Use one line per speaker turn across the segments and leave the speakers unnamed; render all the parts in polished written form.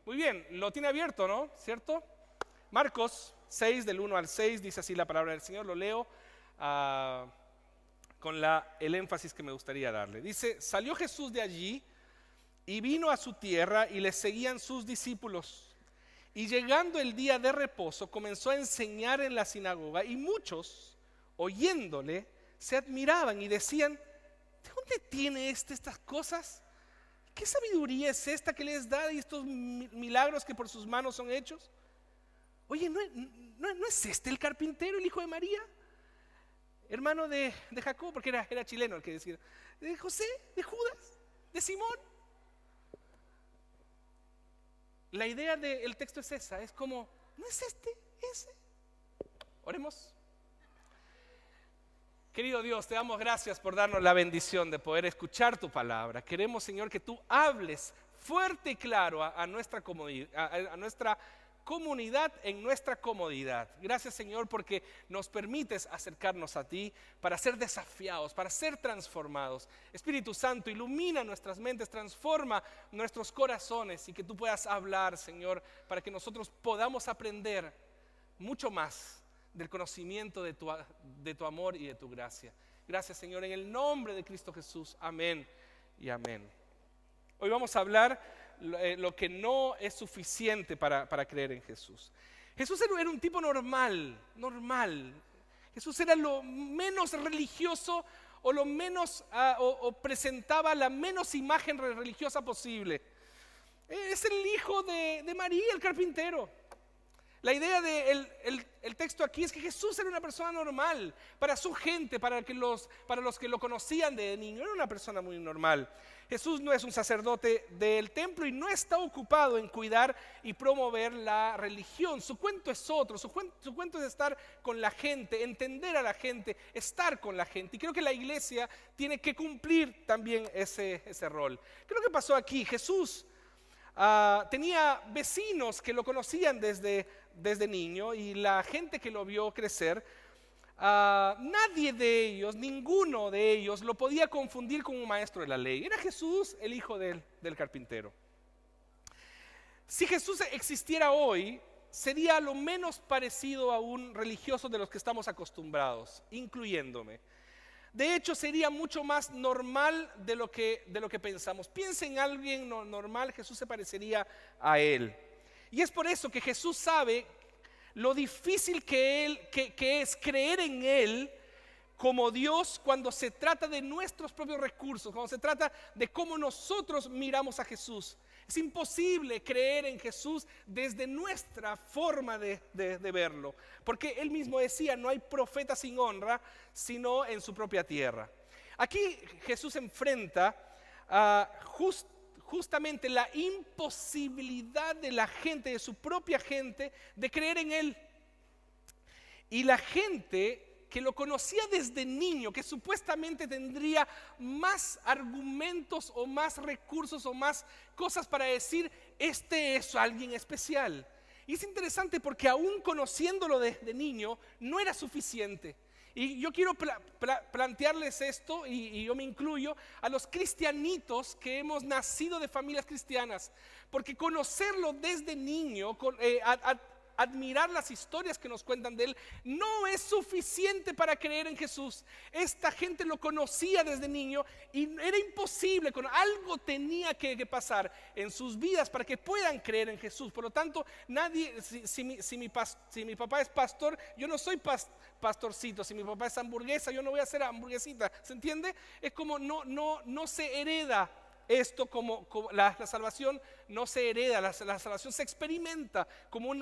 Muy bien, lo tiene abierto, ¿no? ¿Cierto? Marcos 6, del 1 al 6, dice así la palabra del Señor. Lo leo con el énfasis que me gustaría darle. Dice: salió Jesús de allí y vino a su tierra, y le seguían sus discípulos. Y llegando el día de reposo, comenzó a enseñar en la sinagoga, y muchos, oyéndole, se admiraban y decían: ¿de dónde tiene estas cosas? ¿Qué sabiduría es esta que les da, y estos milagros que por sus manos son hechos? Oye, ¿no es este el carpintero, el hijo de María, hermano de Jacob? Porque era chileno el que decía. De José, de Judas, de Simón. La idea del texto es esa, es como, ¿no es ese? Oremos. Querido Dios, te damos gracias por darnos la bendición de poder escuchar tu palabra. Queremos, Señor, que tú hables fuerte y claro a nuestra comunidad, en nuestra comodidad. Gracias, Señor, porque nos permites acercarnos a ti para ser desafiados, para ser transformados. Espíritu Santo, ilumina nuestras mentes, transforma nuestros corazones, y que tú puedas hablar, Señor, para que nosotros podamos aprender mucho más del conocimiento de tu amor y de tu gracia. Gracias, Señor, en el nombre de Cristo Jesús. Amén y amén. Hoy vamos a hablar lo que no es suficiente para creer en Jesús. Jesús era un tipo normal. Jesús era lo menos religioso, o lo menos o presentaba la menos imagen religiosa posible. Es el hijo de María, el carpintero. La idea del texto aquí es que Jesús era una persona normal para su gente, para los que lo conocían de niño. Era una persona muy normal. Jesús no es un sacerdote del templo y no está ocupado en cuidar y promover la religión. Su cuento es otro. Su cuento es estar con la gente, entender a la gente, estar con la gente. Y creo que la iglesia tiene que cumplir también ese rol. ¿Qué es lo que pasó aquí? Jesús tenía vecinos que lo conocían desde niño, y la gente que lo vio crecer, ninguno de ellos lo podía confundir con un maestro de la ley. Era Jesús, el hijo del carpintero. Si Jesús existiera hoy, sería lo menos parecido a un religioso de los que estamos acostumbrados, incluyéndome. De hecho, sería mucho más normal de lo que pensamos. Piensa en alguien normal, Jesús se parecería a él. Y es por eso que Jesús sabe lo difícil que es creer en Él como Dios cuando se trata de nuestros propios recursos, cuando se trata de cómo nosotros miramos a Jesús. Es imposible creer en Jesús desde nuestra forma de verlo, porque Él mismo decía: no hay profeta sin honra, sino en su propia tierra. Aquí Jesús enfrenta justamente la imposibilidad de la gente, de su propia gente, de creer en Él. Y la gente que lo conocía desde niño, que supuestamente tendría más argumentos o más recursos o más cosas para decir: este es alguien especial. Y es interesante porque aún conociéndolo desde niño, no era suficiente. Y yo quiero plantearles esto, y yo me incluyo, a los cristianitos que hemos nacido de familias cristianas, porque conocerlo desde niño, admirar las historias que nos cuentan de Él, no es suficiente para creer en Jesús. Esta gente lo conocía desde niño y era imposible, algo tenía que pasar en sus vidas para que puedan creer en Jesús. Por lo tanto, si mi papá es pastor, yo no soy pastorcito. Si mi papá es hamburguesa, yo no voy a ser hamburguesita. ¿Se entiende? Es como no se hereda. Esto como la salvación no se hereda, la salvación se experimenta como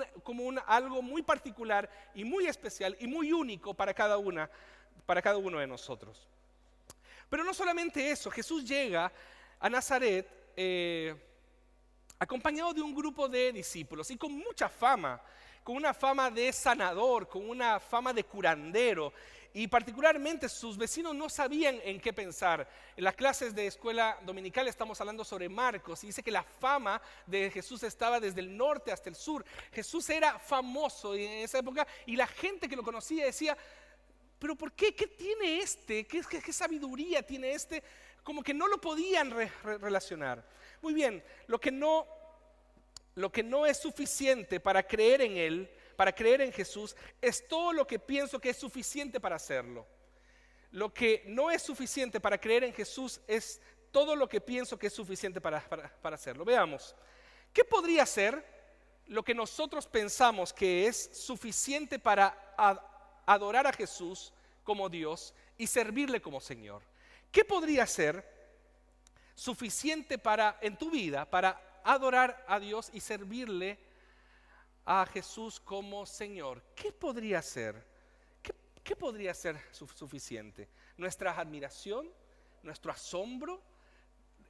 algo muy particular y muy especial y muy único para cada uno de nosotros. Pero no solamente eso, Jesús llega a Nazaret acompañado de un grupo de discípulos y con mucha fama, con una fama de sanador, con una fama de curandero. Y particularmente sus vecinos no sabían en qué pensar. En las clases de escuela dominical estamos hablando sobre Marcos, y dice que la fama de Jesús estaba desde el norte hasta el sur. Jesús era famoso en esa época, y la gente que lo conocía decía: ¿pero por qué? ¿Qué tiene este? ¿Qué sabiduría tiene este? Como que no lo podían relacionar. Muy bien, lo que no es suficiente para creer en Él, para creer en Jesús, es todo lo que pienso que es suficiente para hacerlo. Lo que no es suficiente para creer en Jesús es todo lo que pienso que es suficiente para hacerlo. Veamos, ¿qué podría ser lo que nosotros pensamos que es suficiente para adorar a Jesús como Dios y servirle como Señor? ¿Qué podría ser suficiente en tu vida para adorar a Dios y servirle a Jesús como Señor? ¿Qué podría ser? ¿Qué podría ser suficiente? ¿Nuestra admiración? ¿Nuestro asombro?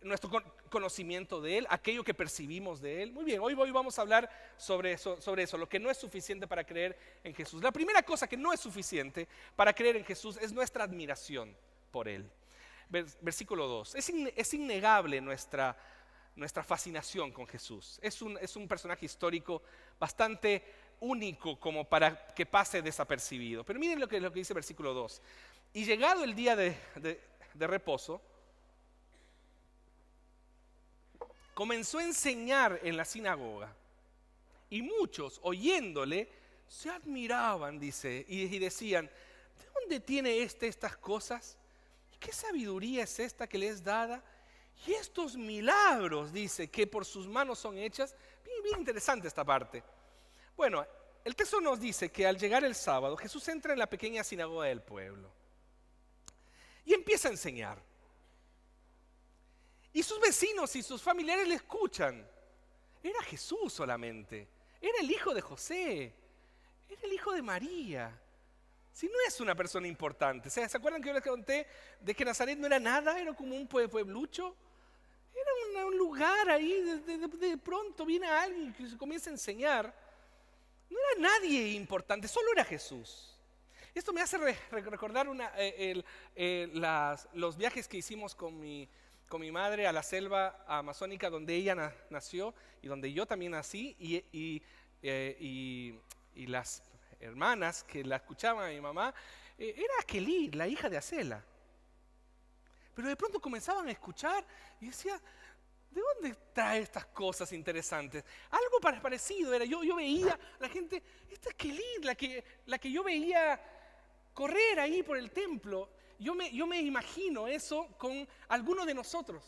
¿Nuestro conocimiento de Él? ¿Aquello que percibimos de Él? Muy bien, hoy vamos a hablar sobre eso, lo que no es suficiente para creer en Jesús. La primera cosa que no es suficiente para creer en Jesús es nuestra admiración por Él. Versículo 2. Es innegable nuestra fascinación con Jesús. Es un personaje histórico bastante único como para que pase desapercibido. Pero miren lo que dice versículo 2. Y llegado el día de reposo, comenzó a enseñar en la sinagoga. Y muchos, oyéndole, se admiraban, dice, y decían: ¿de dónde tiene estas cosas? ¿Qué sabiduría es esta que le es dada? Y estos milagros, dice, que por sus manos son hechas. Bien interesante esta parte. Bueno, el texto nos dice que al llegar el sábado, Jesús entra en la pequeña sinagoga del pueblo y empieza a enseñar. Y sus vecinos y sus familiares le escuchan. Era Jesús solamente. Era el hijo de José. Era el hijo de María. Si no es una persona importante. ¿Se acuerdan que yo les conté de que Nazaret no era nada? Era como un pueblucho. Era un lugar ahí. De pronto viene alguien que se comienza a enseñar. No era nadie importante, solo era Jesús. Esto me hace recordar los viajes que hicimos con mi madre a la selva amazónica, donde ella nació y donde yo también nací, y las hermanas que la escuchaban a mi mamá, era Kelly, la hija de Acela. Pero de pronto comenzaban a escuchar y decía: ¿de dónde trae estas cosas interesantes? Algo parecido era, yo veía la gente, esta es Kelly, la que yo veía correr ahí por el templo. Yo me imagino eso con algunos de nosotros.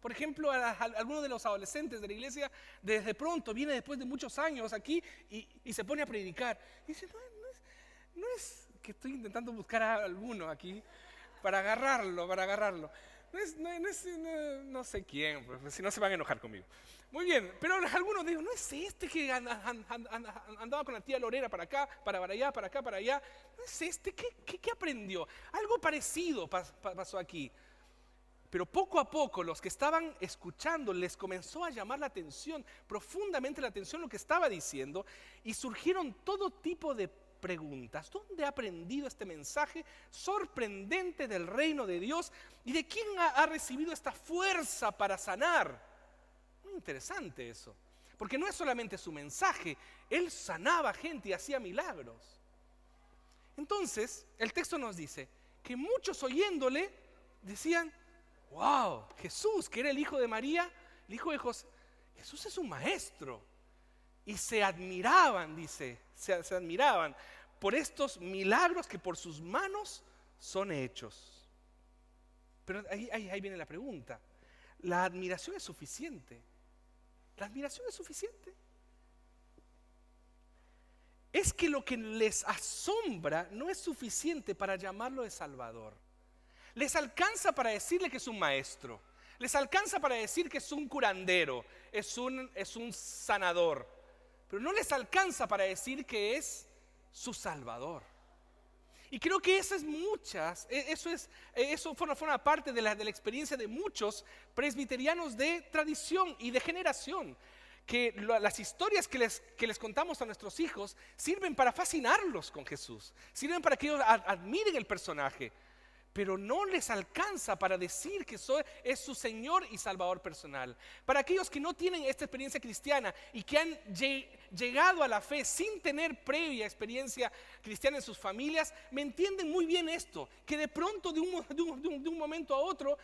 Por ejemplo, alguno de los adolescentes de la iglesia, de pronto viene después de muchos años aquí y se pone a predicar. Y dice: no es que estoy intentando buscar a alguno aquí para agarrarlo. No sé quién, pues, si no se van a enojar conmigo. Muy bien, pero algunos digo: no es este que andaba con la tía Lorena para acá, para allá, para acá, para allá. No es este, ¿qué aprendió? Algo parecido pasó aquí. Pero poco a poco los que estaban escuchando les comenzó a llamar la atención, profundamente la atención, lo que estaba diciendo, y surgieron todo tipo de preguntas. ¿Dónde ha aprendido este mensaje sorprendente del reino de Dios? ¿Y de quién ha recibido esta fuerza para sanar? Muy interesante eso, porque no es solamente su mensaje, él sanaba gente y hacía milagros. Entonces, el texto nos dice que muchos oyéndole decían: wow, Jesús, que era el hijo de María, el hijo de José, Jesús es un maestro. Y se admiraban, dice, se admiraban por estos milagros que por sus manos son hechos. Pero ahí viene la pregunta: ¿la admiración es suficiente? ¿La admiración es suficiente? Es que lo que les asombra no es suficiente para llamarlo de Salvador. Les alcanza para decirle que es un maestro. Les alcanza para decir que es un curandero, es un sanador. Pero no les alcanza para decir que es su Salvador. Y creo que eso forma parte de la experiencia de muchos presbiterianos de tradición y de generación. Que las historias que les contamos a nuestros hijos sirven para fascinarlos con Jesús. Sirven para que ellos admiren el personaje. Pero no les alcanza para decir que es su Señor y Salvador personal. Para aquellos que no tienen esta experiencia cristiana y que han llegado a la fe sin tener previa experiencia cristiana en sus familias, me entienden muy bien esto, que de pronto de un momento a otro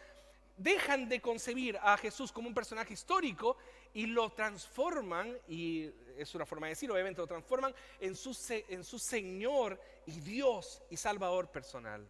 dejan de concebir a Jesús como un personaje histórico y lo transforman, y es una forma de decir, obviamente lo transforman en su Señor y Dios y Salvador personal.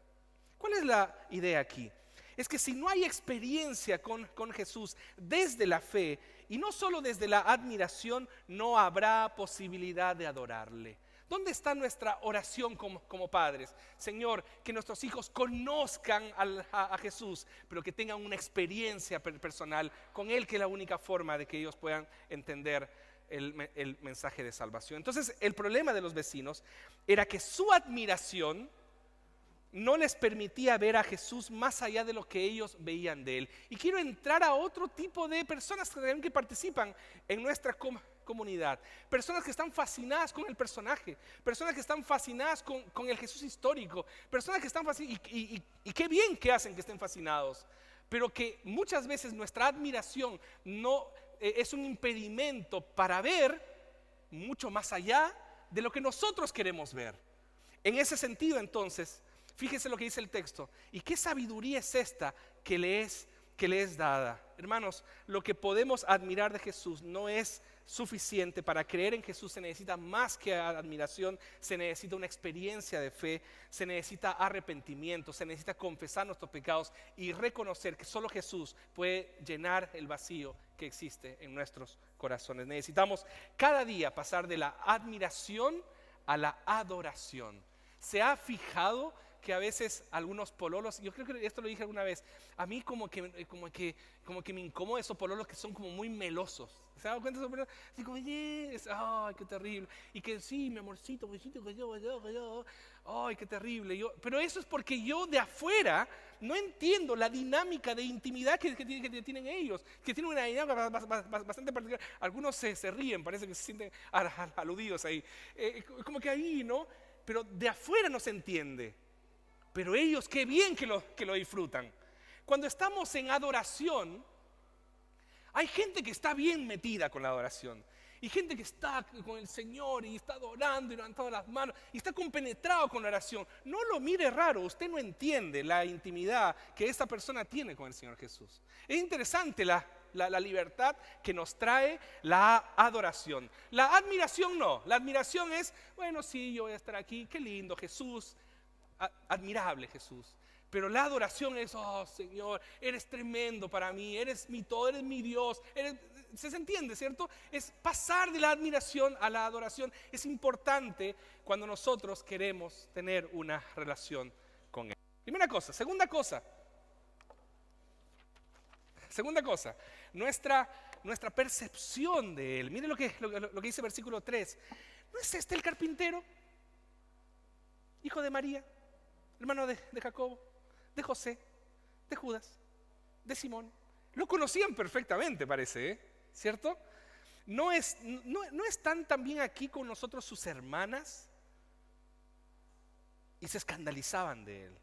¿Cuál es la idea aquí? Es que si no hay experiencia con Jesús desde la fe y no solo desde la admiración, no habrá posibilidad de adorarle. ¿Dónde está nuestra oración como padres? Señor, que nuestros hijos conozcan a Jesús, pero que tengan una experiencia personal con Él, que es la única forma de que ellos puedan entender el mensaje de salvación. Entonces, el problema de los vecinos era que su admiración no les permitía ver a Jesús más allá de lo que ellos veían de Él. Y quiero entrar a otro tipo de personas que participan en nuestra comunidad. Personas que están fascinadas con el personaje, personas que están fascinadas con el Jesús histórico, personas que están fascinadas, y qué bien que hacen que estén fascinados, pero que muchas veces nuestra admiración no es un impedimento para ver mucho más allá de lo que nosotros queremos ver. En ese sentido, entonces, fíjese lo que dice el texto. ¿Y qué sabiduría es esta que le es dada? Hermanos, lo que podemos admirar de Jesús no es suficiente. Para creer en Jesús se necesita más que admiración, se necesita una experiencia de fe, se necesita arrepentimiento, se necesita confesar nuestros pecados y reconocer que solo Jesús puede llenar el vacío que existe en nuestros corazones. Necesitamos cada día pasar de la admiración a la adoración. ¿Se ha fijado que a veces algunos pololos, yo creo que esto lo dije alguna vez, a mí como que me incomoda esos pololos que son como muy melosos? ¿Se ha dado cuenta de esos pololos? Así como, yes, ay, qué terrible. Y que sí, mi amorcito, besito, que yo, ay, qué terrible. Pero eso es porque yo de afuera no entiendo la dinámica de intimidad que tienen ellos, que tienen una dinámica bastante particular. Algunos se ríen, parece que se sienten aludidos ahí. Como que ahí, ¿no? Pero de afuera no se entiende. Pero ellos, qué bien que lo disfrutan. Cuando estamos en adoración, hay gente que está bien metida con la adoración. Y gente que está con el Señor y está adorando y levantando las manos y está compenetrado con la oración. No lo mire raro, usted no entiende la intimidad que esta persona tiene con el Señor Jesús. Es interesante la libertad que nos trae la adoración. La admiración no. La admiración es, bueno, sí, yo voy a estar aquí, qué lindo, Jesús. Admirable Jesús. Pero la adoración es, oh Señor, eres tremendo para mí, eres mi todo, eres mi Dios. ¿Se entiende, cierto? Es pasar de la admiración a la adoración. Es importante cuando nosotros queremos tener una relación con Él. Primera cosa. Segunda cosa, nuestra percepción de Él. Mire lo que dice versículo 3. ¿No es este el carpintero? Hijo de María, hermano de Jacobo, de José, de Judas, de Simón. Lo conocían perfectamente, parece, ¿cierto? ¿No están también aquí con nosotros sus hermanas? Y se escandalizaban de Él.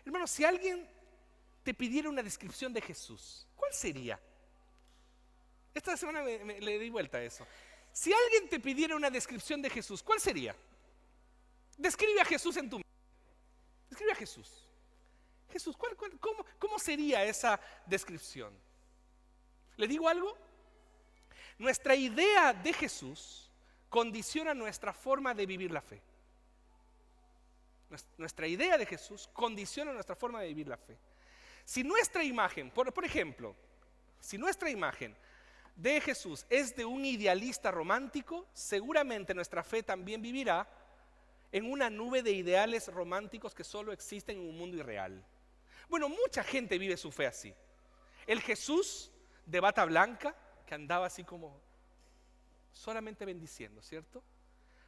Hermano, si alguien te pidiera una descripción de Jesús, ¿cuál sería? Esta semana le di vuelta a eso. Si alguien te pidiera una descripción de Jesús, ¿cuál sería? Describe a Jesús en tu mente. Describe a Jesús. Jesús, ¿cómo sería esa descripción? ¿Le digo algo? Nuestra idea de Jesús condiciona nuestra forma de vivir la fe. Nuestra idea de Jesús condiciona nuestra forma de vivir la fe. Si nuestra imagen, por ejemplo, si nuestra imagen de Jesús es de un idealista romántico, seguramente nuestra fe también vivirá en una nube de ideales románticos que solo existen en un mundo irreal. Bueno, mucha gente vive su fe así. El Jesús de bata blanca, que andaba así como solamente bendiciendo, ¿cierto?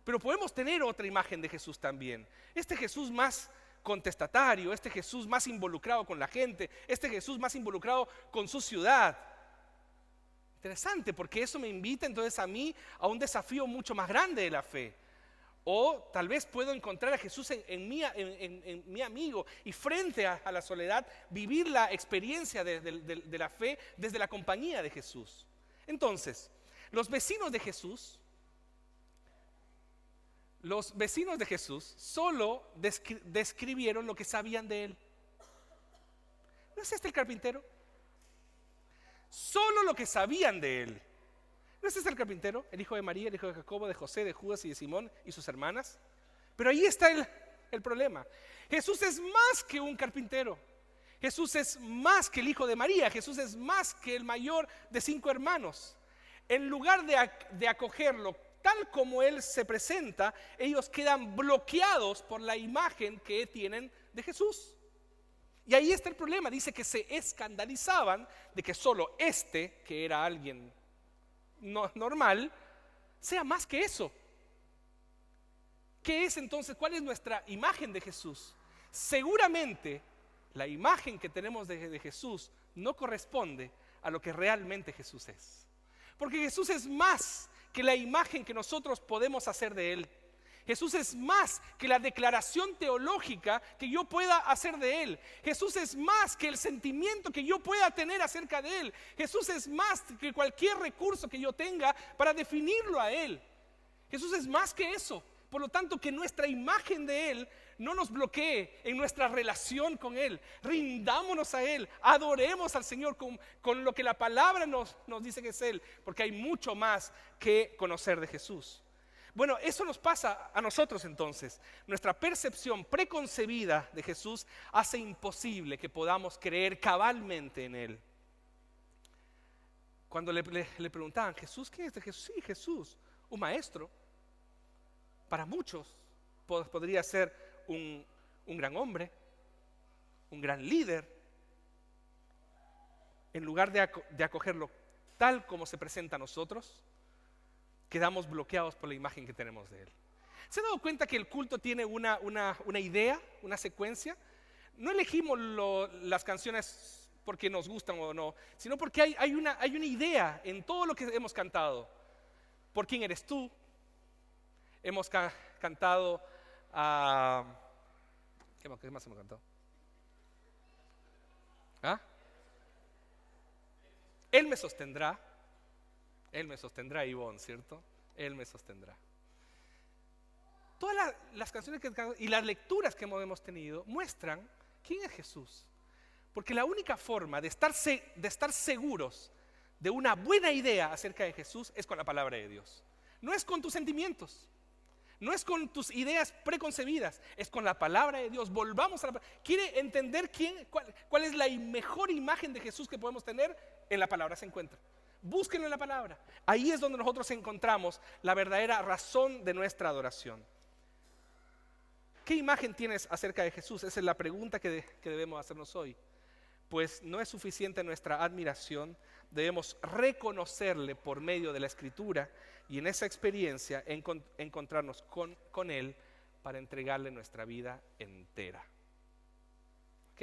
Pero podemos tener otra imagen de Jesús también. Este Jesús más contestatario, este Jesús más involucrado con la gente, este Jesús más involucrado con su ciudad. Interesante, porque eso me invita entonces a mí a un desafío mucho más grande de la fe. O tal vez puedo encontrar a Jesús en mi amigo y frente a la soledad vivir la experiencia de la fe desde la compañía de Jesús. Entonces, los vecinos de Jesús solo describieron lo que sabían de Él. ¿No es este el carpintero? lo que sabían de él. ¿No es este el carpintero, el hijo de María, el hijo de Jacobo, de José, de Judas y de Simón y sus hermanas? Pero ahí está el problema. Jesús es más que un carpintero. Jesús es más que el hijo de María. Jesús es más que el mayor de 5 hermanos. En lugar de acogerlo tal como él se presenta, ellos quedan bloqueados por la imagen que tienen de Jesús. Y ahí está el problema. Dice que se escandalizaban de que solo que era alguien normal, sea más que eso. ¿Qué es entonces? ¿Cuál es nuestra imagen de Jesús? Seguramente la imagen que tenemos de Jesús no corresponde a lo que realmente Jesús es. Porque Jesús es más que la imagen que nosotros podemos hacer de Él. Jesús es más que la declaración teológica que yo pueda hacer de Él. Jesús es más que el sentimiento que yo pueda tener acerca de Él. Jesús es más que cualquier recurso que yo tenga para definirlo a Él. Jesús es más que eso. Por lo tanto, que nuestra imagen de Él no nos bloquee en nuestra relación con Él. Rindámonos a Él, adoremos al Señor con lo que la palabra nos dice que es Él, porque hay mucho más que conocer de Jesús. Bueno, eso nos pasa a nosotros entonces. Nuestra percepción preconcebida de Jesús hace imposible que podamos creer cabalmente en Él. Cuando le preguntaban, ¿Jesús qué es de Jesús? Sí, Jesús, un maestro. Para muchos podría ser un gran hombre, un gran líder. En lugar de acogerlo tal como se presenta a nosotros, quedamos bloqueados por la imagen que tenemos de Él. ¿Se han dado cuenta que el culto tiene una idea, una secuencia? No elegimos las canciones porque nos gustan o no, sino porque hay una idea en todo lo que hemos cantado. ¿Por quién eres tú? Hemos cantado ¿qué más hemos cantado? ¿Ah? Él me sostendrá, Ivonne, ¿cierto? Él me sostendrá. Todas las canciones y las lecturas que hemos tenido muestran quién es Jesús. Porque la única forma de estar seguros de una buena idea acerca de Jesús es con la palabra de Dios. No es con tus sentimientos. No es con tus ideas preconcebidas, es con la palabra de Dios. Volvamos a la palabra. ¿Quiere entender cuál es la mejor imagen de Jesús que podemos tener? En la palabra se encuentra. Búsquenlo en la palabra. Ahí es donde nosotros encontramos la verdadera razón de nuestra adoración. ¿Qué imagen tienes acerca de Jesús? Esa es la pregunta que debemos hacernos hoy. Pues no es suficiente nuestra admiración, debemos reconocerle por medio de la Escritura y en esa experiencia encontrarnos con Él para entregarle nuestra vida entera. ¿Ok?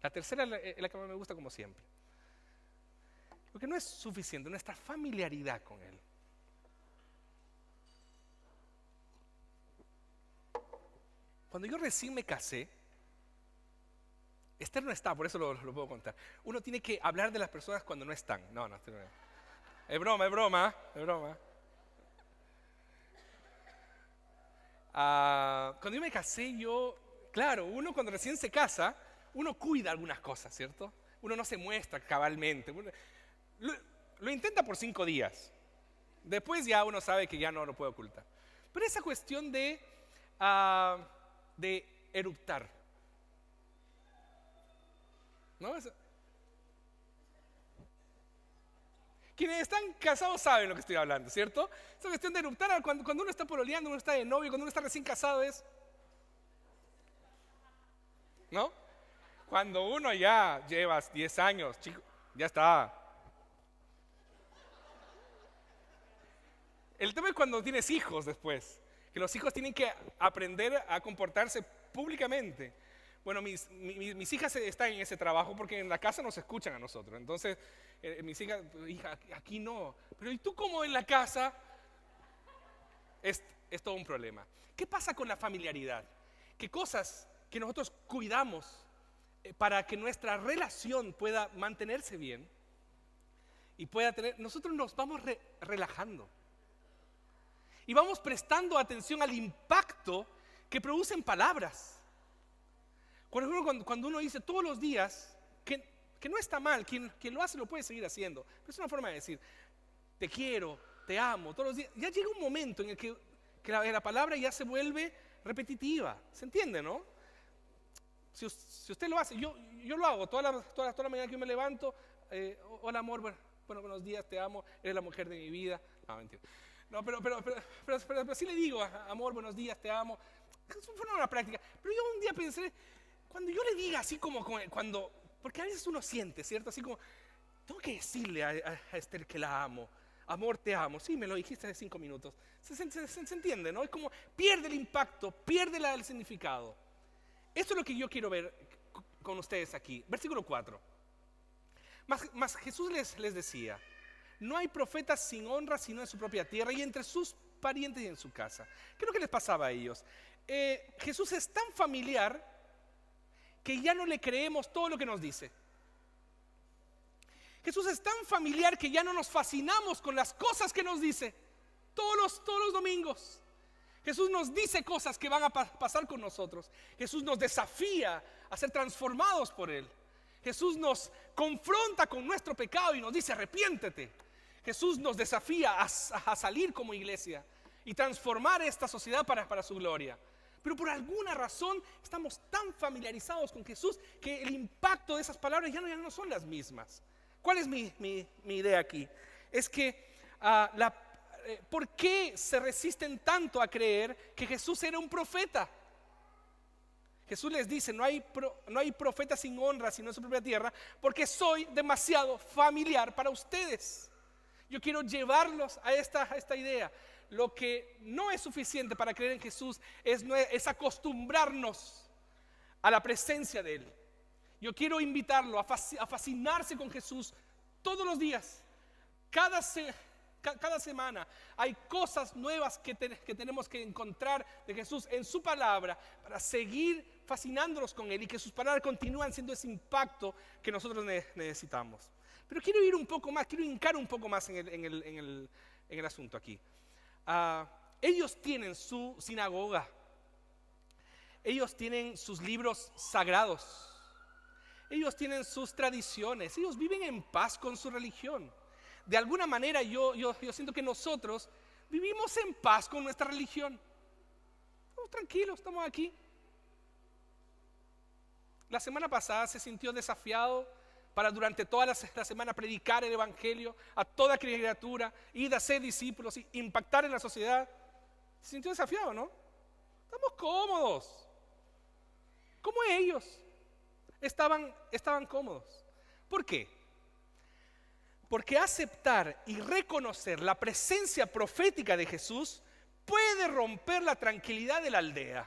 La tercera es la que más me gusta, como siempre. Porque no es suficiente nuestra familiaridad con Él. Cuando yo recién me casé, Esther no está, por eso lo puedo contar. Uno tiene que hablar de las personas cuando no están. No, es broma. Cuando yo me casé, claro, uno cuando recién se casa, uno cuida algunas cosas, ¿cierto? Uno no se muestra cabalmente. Lo intenta por 5 días. Después ya uno sabe que ya no lo puede ocultar. Pero esa cuestión de eruptar, ¿no? Quienes están casados saben lo que estoy hablando, ¿cierto? Esa cuestión de eruptar, cuando uno está pololeando, uno está de novio, cuando uno está recién casado es, ¿no? Cuando uno ya lleva 10 años, chico, ya está. El tema es cuando tienes hijos después, que los hijos tienen que aprender a comportarse públicamente. Bueno, mis hijas están en ese trabajo porque en la casa nos escuchan a nosotros. Entonces, mis hijas, hija, aquí no. Pero ¿y tú cómo en la casa? Es todo un problema. ¿Qué pasa con la familiaridad? ¿Qué cosas que nosotros cuidamos para que nuestra relación pueda mantenerse bien y pueda tener? Nosotros nos vamos relajando y vamos prestando atención al impacto que producen palabras. Cuando uno dice todos los días, ¿qué que no está mal, quien lo hace lo puede seguir haciendo, pero es una forma de decir, te quiero, te amo, todos los días. Ya llega un momento en el que la palabra ya se vuelve repetitiva, ¿se entiende, no? Si usted lo hace, yo lo hago toda la mañana que yo me levanto, hola amor, buenos días, te amo, eres la mujer de mi vida. No, mentira. No, pero sí le digo, amor, buenos días, te amo. Eso fue una práctica. Pero yo un día pensé, cuando yo le diga así porque a veces uno siente, ¿cierto? Así como, tengo que decirle a Esther que la amo. Amor, te amo. Sí, me lo dijiste hace 5 minutos. Se entiende, ¿no? Es como pierde el impacto, pierde el significado. Esto es lo que yo quiero ver con ustedes aquí. Versículo 4. Mas Jesús les decía, no hay profeta sin honra sino en su propia tierra y entre sus parientes y en su casa. ¿Qué es lo que les pasaba a ellos? Jesús es tan familiar que ya no le creemos todo lo que nos dice. Jesús es tan familiar que ya no nos fascinamos con las cosas que nos dice todos los domingos. Jesús nos dice cosas que van a pasar con nosotros. Jesús nos desafía a ser transformados por Él. Jesús nos confronta con nuestro pecado y nos dice arrepiéntete. Jesús nos desafía a salir como iglesia y transformar esta sociedad para su gloria. Pero por alguna razón estamos tan familiarizados con Jesús que el impacto de esas palabras ya no son las mismas. ¿Cuál es mi idea aquí? Es que ¿por qué se resisten tanto a creer que Jesús era un profeta? Jesús les dice, no hay profeta sin honra sino en su propia tierra, porque soy demasiado familiar para ustedes. Yo quiero llevarlos a esta idea. Lo que no es suficiente para creer en Jesús es acostumbrarnos a la presencia de Él. Yo quiero invitarlo a fascinarse con Jesús todos los días. Cada semana hay cosas nuevas que tenemos que encontrar de Jesús en su palabra para seguir fascinándonos con Él y que sus palabras continúan siendo ese impacto que nosotros necesitamos. Pero quiero ir un poco más, quiero hincar un poco más en el asunto aquí. Ellos tienen su sinagoga, ellos tienen sus libros sagrados, ellos tienen sus tradiciones, ellos viven en paz con su religión. De alguna manera yo siento que nosotros vivimos en paz con nuestra religión. Estamos tranquilos, estamos aquí. La semana pasada se sintió desafiado para durante toda la semana predicar el evangelio a toda criatura, ir a ser discípulos y impactar en la sociedad. Se sintió desafiado, ¿no? Estamos cómodos. Como ellos estaban cómodos. ¿Por qué? Porque aceptar y reconocer la presencia profética de Jesús puede romper la tranquilidad de la aldea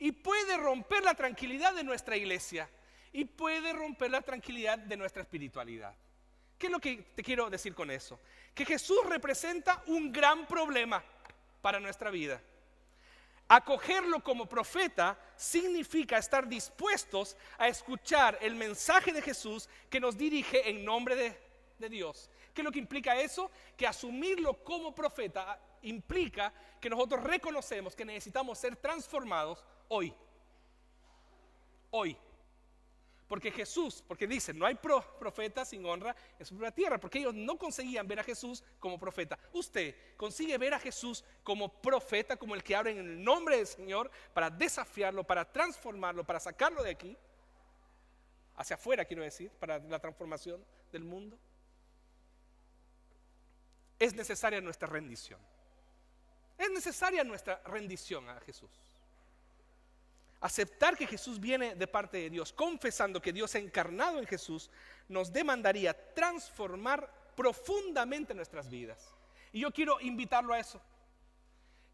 y puede romper la tranquilidad de nuestra iglesia y puede romper la tranquilidad de nuestra espiritualidad. ¿Qué es lo que te quiero decir con eso? Que Jesús representa un gran problema para nuestra vida. Acogerlo como profeta significa estar dispuestos a escuchar el mensaje de Jesús que nos dirige en nombre de Dios. ¿Qué es lo que implica eso? Que asumirlo como profeta implica que nosotros reconocemos que necesitamos ser transformados hoy. Porque dice, no hay profeta sin honra en su propia tierra, porque ellos no conseguían ver a Jesús como profeta. Usted consigue ver a Jesús como profeta, como el que habla en el nombre del Señor para desafiarlo, para transformarlo, para sacarlo de aquí, hacia afuera quiero decir, para la transformación del mundo. Es necesaria nuestra rendición. Es necesaria nuestra rendición a Jesús. Aceptar que Jesús viene de parte de Dios, confesando que Dios encarnado en Jesús nos demandaría transformar profundamente nuestras vidas. Y yo quiero invitarlo a eso.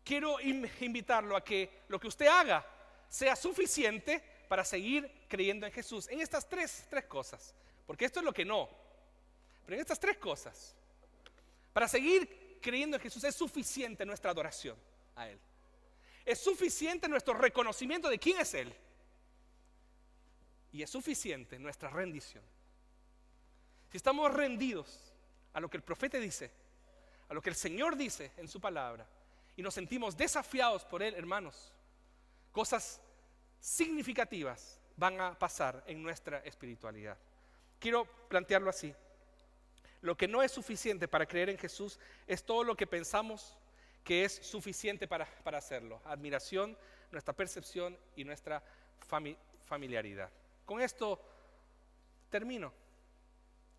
Quiero invitarlo a que lo que usted haga sea suficiente para seguir creyendo en Jesús. En estas tres cosas. Porque esto es lo que no. Pero en estas 3 cosas. Para seguir creyendo en Jesús es suficiente nuestra adoración a Él. Es suficiente nuestro reconocimiento de quién es Él. Y es suficiente nuestra rendición. Si estamos rendidos a lo que el profeta dice, a lo que el Señor dice en su palabra, y nos sentimos desafiados por Él, hermanos, cosas significativas van a pasar en nuestra espiritualidad. Quiero plantearlo así. Lo que no es suficiente para creer en Jesús es todo lo que pensamos que es suficiente para hacerlo. Admiración, nuestra percepción y nuestra familiaridad. Con esto termino.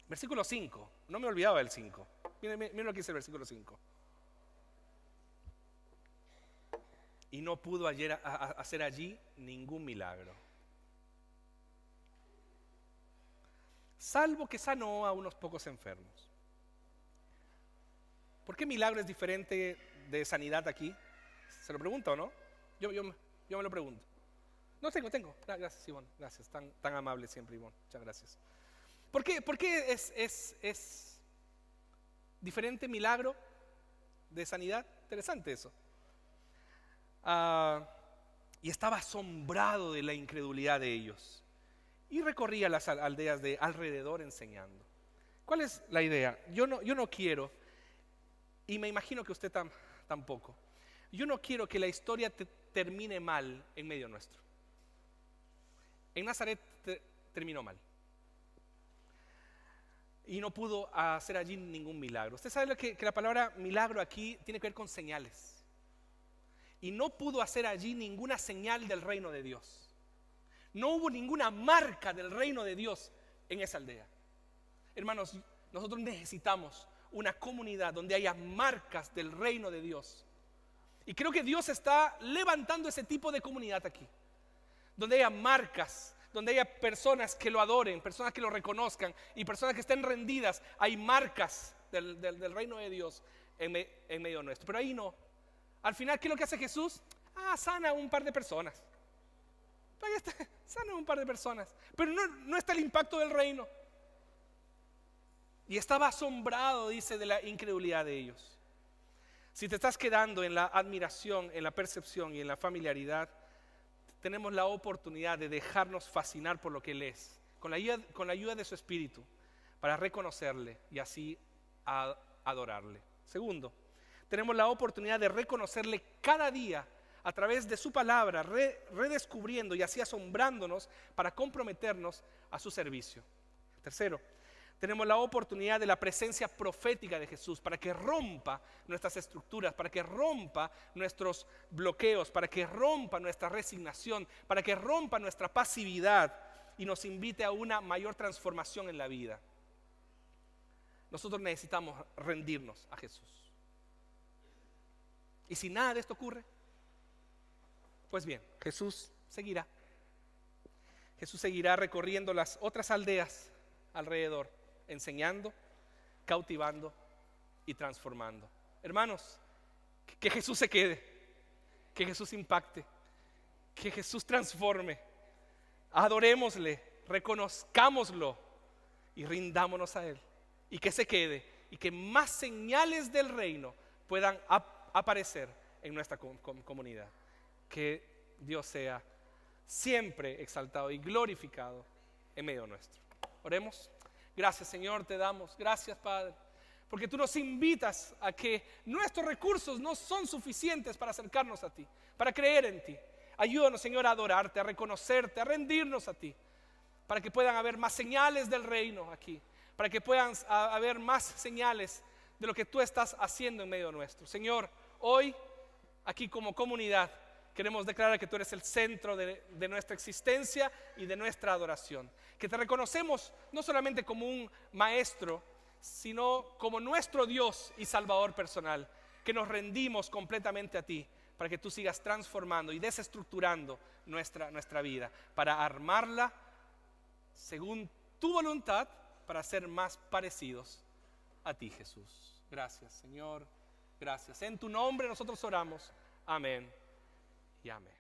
Versículo 5. No me olvidaba del 5. Miren lo que dice el versículo 5. Y no pudo hacer allí ningún milagro, salvo que sanó a unos pocos enfermos. ¿Por qué milagro es diferente de sanidad aquí? ¿Se lo pregunta o no? Yo me lo pregunto. No tengo. Gracias, Ivonne. Gracias, tan amable siempre, Ivonne. Muchas gracias. ¿Por qué es diferente milagro de sanidad? Interesante eso. Y estaba asombrado de la incredulidad de ellos. Y recorría las aldeas de alrededor enseñando. ¿Cuál es la idea? Yo no quiero, y me imagino que usted tampoco, yo no quiero que la historia termine mal en medio nuestro. En Nazaret terminó mal. Y no pudo hacer allí ningún milagro. Usted sabe que la palabra milagro aquí tiene que ver con señales. Y no pudo hacer allí ninguna señal del reino de Dios. No hubo ninguna marca del reino de Dios en esa aldea. Hermanos, nosotros necesitamos una comunidad donde haya marcas del reino de Dios. Y creo que Dios está levantando ese tipo de comunidad aquí. Donde haya marcas, donde haya personas que lo adoren, personas que lo reconozcan y personas que estén rendidas. Hay marcas del reino de Dios en medio nuestro. Pero ahí no. Al final, ¿qué es lo que hace Jesús? Sana a un par de personas. Ahí está, sana a un par de personas. Pero no está el impacto del reino. Y estaba asombrado, dice, de la incredulidad de ellos. Si te estás quedando en la admiración, en la percepción y en la familiaridad, tenemos la oportunidad de dejarnos fascinar por lo que Él es, con la ayuda de su Espíritu, para reconocerle y así adorarle. Segundo, tenemos la oportunidad de reconocerle cada día a través de su palabra, redescubriendo y así asombrándonos para comprometernos a su servicio. Tercero, tenemos la oportunidad de la presencia profética de Jesús para que rompa nuestras estructuras, para que rompa nuestros bloqueos, para que rompa nuestra resignación, para que rompa nuestra pasividad y nos invite a una mayor transformación en la vida. Nosotros necesitamos rendirnos a Jesús. Y si nada de esto ocurre, pues bien, Jesús seguirá. Jesús seguirá recorriendo las otras aldeas alrededor, enseñando, cautivando y transformando. Hermanos, que Jesús se quede, que Jesús impacte, que Jesús transforme. Adorémosle, reconozcámoslo y rindámonos a Él. Y que se quede y que más señales del reino puedan aparecer en nuestra comunidad. Que Dios sea siempre exaltado y glorificado en medio nuestro. Oremos. Gracias, Señor, te damos. Gracias, Padre, porque tú nos invitas a que nuestros recursos no son suficientes para acercarnos a ti, para creer en ti. Ayúdanos, Señor, a adorarte, a reconocerte, a rendirnos a ti, para que puedan haber más señales del reino aquí, para que puedan haber más señales de lo que tú estás haciendo en medio nuestro. Señor, hoy, aquí como comunidad, queremos declarar que tú eres el centro de nuestra existencia y de nuestra adoración. Que te reconocemos no solamente como un maestro, sino como nuestro Dios y Salvador personal. Que nos rendimos completamente a ti para que tú sigas transformando y desestructurando nuestra vida, para armarla según tu voluntad, para ser más parecidos a ti, Jesús. Gracias, Señor. Gracias. En tu nombre nosotros oramos. Amén y amén.